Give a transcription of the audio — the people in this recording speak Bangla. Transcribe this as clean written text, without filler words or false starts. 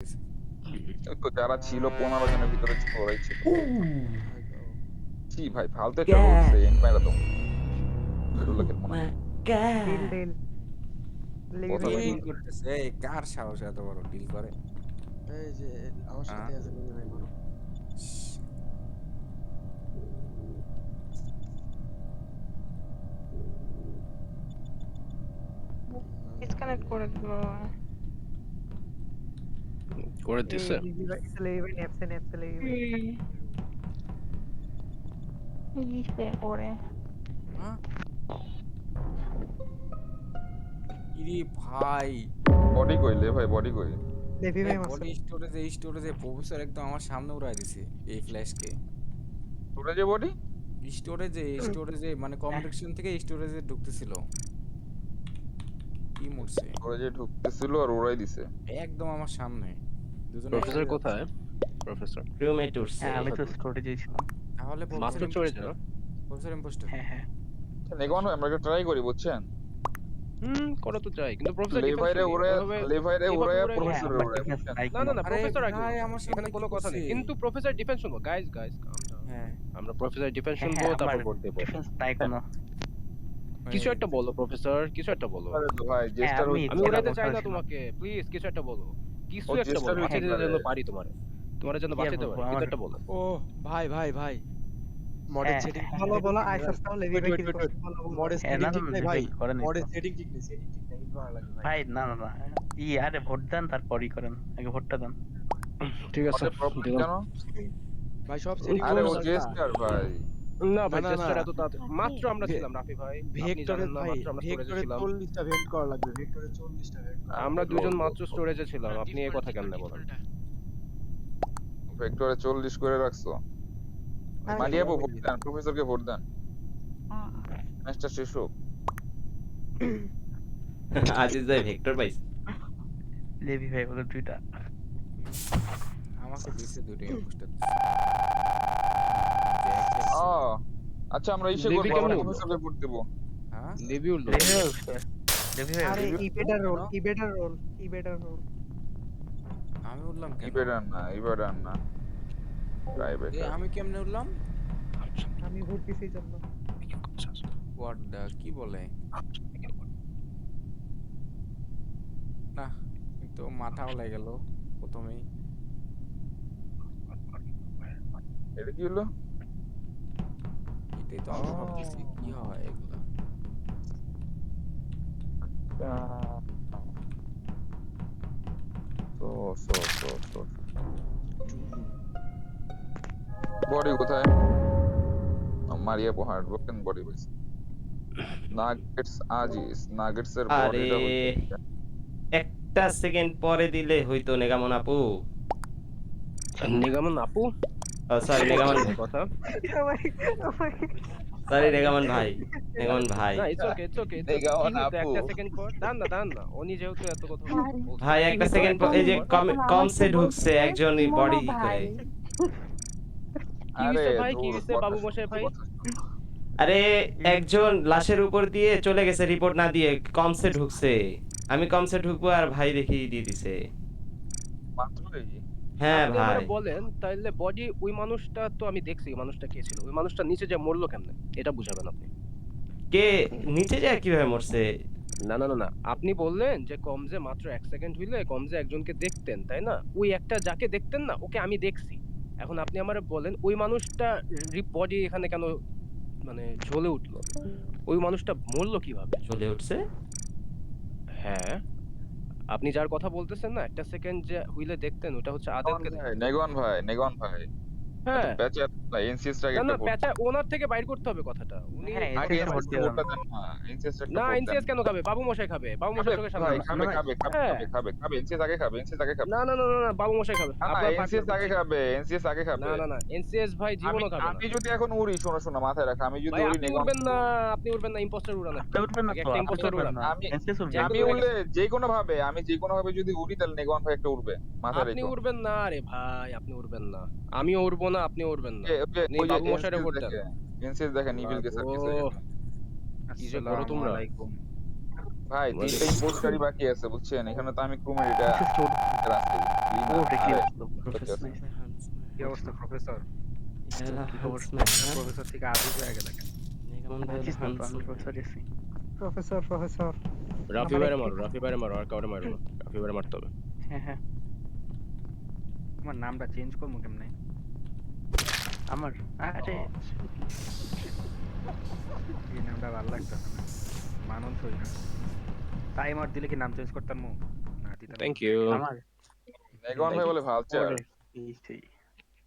ওই তো যারা ছিল 15 জনের ভিতরে ছিল ওরাই ছিল। ছি ভাই ফালতু একটা রোল God. সে এন্ড মাইরা দাও। বেরো লোকের Oh মনে হয়। my God. ডিল লিভি কথা ভাই বলি। ডিল ডিল করতেছে। এই কার সাহস এত বড় ডিল করে? এই যে আমার সাথে আছে লিভি ভাই বলো। ডিসকানেক্ট করে দিল করে দিছে লিভি ভাই নেপসে লিভি ভাই ইসে করে হ্যাঁ? ইরে ভাই বডি কই লে ভাই বডি কই? লিভি ভাই মারছে বডি স্টোরেজে প্রফেসর একদম আমার সামনে উড়াই দিছে এই ফ্ল্যাশকে। তোরা যে বডি? স্টোরেজে মানে কম্পিটিশন থেকে স্টোরেজে ঢুকতেছিল। কি মরছে? তোরা যে ঢুকতেছিল আর ওরাই দিছে। একদম আমার সামনে। দুজনে প্রফেসর একসাথে কোথায় প্রফেসর রুমমেট উঠছে হ্যাঁ আমি তো স্টোরেজে ছিলাম তাহলে মাত্র চলে যাও প্রফেসর ইম্পোস্টার। হ্যাঁ নেগন ভাই আমরা একটা ট্রাই করি বুঝছেন? করা তো চাই কিন্তু প্রফেসর লেভাইরে ওরে লেভাইরে ওরে প্রফেসর ওরে না না না আরে প্রফেসর আগে ভাই, আমার সামনে এখানে কোনো কি কথা নেই করছে? কিন্তু প্রফেসর ডিফেন্স শুনবো গাইস হ্যাঁ আমরা প্রফেসর ডিফেন্স শুনবো হ্যাঁ, তারপর আমার ভোট দেব ডিফেন্স তাই কোনো কিছু একটা বলো প্রফেসর কিছু একটা বলো আরে তো ভাই জেস্টার আমি- আমি এটা উড়াইতে বলতে চাই না পারছি না। তোমাকে প্লিজ কিছু একটা বলো কিছু ও একটা চেষ্টা বলো করছি বাঁচাতে পারে। যেন পারি তোমার যেন কি আর বাঁচাতে বলবো, পারি কিছু আমার- একটা বলো ও ভাই মডেল সেটিং বলো আইসাসটাও লিভি ভাই কিছু মডেল হ্যাঁ, সেটিং না, ঠিক না, নাই লিভি ভাই ভাই করেন মডেল সেটিং ঠিক নেই সেটিং ঠিক নাই ভালো লাগে ভাই ভাই না আরে ভোট দেন তারপরই করেন আগে ভোটটা দেন ঠিক আছে আমাদের প্রবলেম দিলাম। কেন? ভাই সব সেটিং আরে ও করছে জেস্টার ভাই। না ভাই না, না, জেস্টার না। এত তাড়াতাড়ি মাত্র আমরা ভে- ছিলাম রাফি ভাই আপনি ভেক্টরে জানেন না ভাই মাত্র আমরা স্টোরেজে ভেক্টরে ছিলাম 40টা ভেন্ট করা লাগবে ভেক্টরে 40টা ভেন্ট আমরা দুজন মাত্র স্টোরেজে ছিলাম আপনি এই কথা কেমনে বলেন ভেক্টরে 40 করে রাখছো। মারিয়া ভোট দেন প্রফেসরকে ভোট দেন। ম্যাচটা শেষ হোক। আজিজ ভাই ভেক্টর পাইছে লিভি ভাই বলে দুইটা আমাকে দিছে দুটো ইম্পোস্টার। ও আচ্ছা আমরা ইসে লিভি করব কেমনে আমরা উঠলো? প্রফেসরকে ভোট দেব। হ্যাঁ লিভি উঠলো লিভি ভাই উঠছে লিভি ভাই আরে উঠছে। ইবেটার রোল ইবেটার রোল আমি উঠলাম কেন? ইবেডার না প্রাইভেট এ আমি কেমনে উঠলাম? আমি ভোট দিছি জন্য হোয়াট দা কি বলে? না কিন্তু মাথাও লেগে গেল প্রথমেই। এটা কি হলো? এটাই তো আমি ভাবতেছি কি হয় এগুলা। সো বডি কোথায়? মারিয়া পোহার ব্রোকেন বডি বলছে। নাগেটস এর আরে বডিটা হচ্ছে একটা সেকেন্ড পরে দিলে হইতো নেগামন আপু নিগমন আপু সরি নেগামন কথা সরি নেগামন ভাই না ইটস ওকে নিগমন আপু। একটা সেকেন্ড পর দান না উনি যেহেতু এত কথা বলছে। ভাই একটা সেকেন্ড এই যে কমসে ঢুকছে একজন বডি করে কি হইছে ভাই কি হইছে বাবু মশাই ভাই আরে একজন লাশের উপর দিয়ে চলে গেছে রিপোর্ট না দিয়ে কমসে ঢুকছে আমি কমসে ঢুকবো আর ভাই দেখি দিয়ে দিছে মাত্রই হ্যাঁ আপনি ভাই আমারে বলেন তাইলে বডি ওই মানুষটা তো আমি দেখছি ওই মানুষটা কে ছিল ওই মানুষটা নিচে যে মরলো কেমনে এটা বুঝাবেন আপনি কে নিচে যায় কিভাবে মরছে না আপনি বললেন যে কমজে মাত্র 1 সেকেন্ড হইলে কমজে একজনকে দেখতেন তাই না ওই একটা যাকে দেখতেন না ওকে আমি দেখছি এখন আপনি আমারে বলেন ওই মানুষটা বডি এখানে কেন মানে জ্বলে উঠলো ওই মানুষটা মরলো কিভাবে চলে উঠছে হ্যাঁ আপনি যার কথা বলতেছেন না একটা সেকেন্ড যে হুইলে দেখতেন ওটা হচ্ছে আদেলকে দেখতেন। নেগন ভাই হ্যাঁ প্যাচার না এনসিএস টাকে না একটা না প্যাচা ওনার থেকে বাইর করতে হবে কথাটা উনি হ্যাঁ আগে এনসিএস ভোট এনসিএস দিলাম ভোটটা দেন না এনসিএস একটা না ভোট দেন। এনসিএস কেন খাবে বাবু মশাই খাবে বাবু মশাই চোখের সামনে ভাই না। খাবে এনসিএস আগে খাবে না বাবু মশাই খাবে আপনার এনসিএস আগে খাবে না এনসিএস ভাই জীবনও খাবে না আমি যদি এখন উড়ি শোনো মাথায় রাখ আমি যদি ভাই উড়ি আপনি নেগন উড়বেন না ইম্পোস্টার উড়ান আপনি উঠবেন না আগে তো একটা আপনি ইম্পোস্টার উঠবেন উড়ান না আমি এনসিএস উঠবে আমি উড়লে যে কোনো ভাবে যদি উড়ি তাহলে নেগন ভাই একটা উড়বে মাথায় আপনি রেখো উড়বেন না রে ভাই আপনি উড়বেন না আমিও উড়বো না আপনি উড়বেন না আপনি ওই যে বাবু মশাইরে ভোট দেন এনসিএস দেখেন ইভিল গেছে কি যে করো তোমরা ভাই তিনটা ইম্পোস্টারই বাকি আছে বুঝছেন এখানে তো আমি ক্রুমের এটা এনসিএস উঠবে রাস্তায় ও দেখলি আরে, প্রফেসর Nice. হান্সম্যান কি অবস্থা প্রফেসর? ইয়ালা কি খবর? হান্সম্যান প্রফেসর থেকে আজব হয়ে গেল কেন? কেমন ভাই বুঝছিস না তো, আমি হান্সম্যান প্রফেসর এসি। প্রফেসর রাফি বাইরে মারো আর কাউরে মারো না, রাফি বাইরে মারতে হবে। হ্যাঁ হ্যাঁ আমার নামটা চেঞ্জ করবো কেমনে? আমার আরে এই নামটা ভালো লাগতেছে না, মানানসই না। টাইমার দিলে কি নাম চেঞ্জ করতাম? না দিতাম না। Thank you. আমার মেঘন ভাই বলে ভালচার ওরে, এই সেই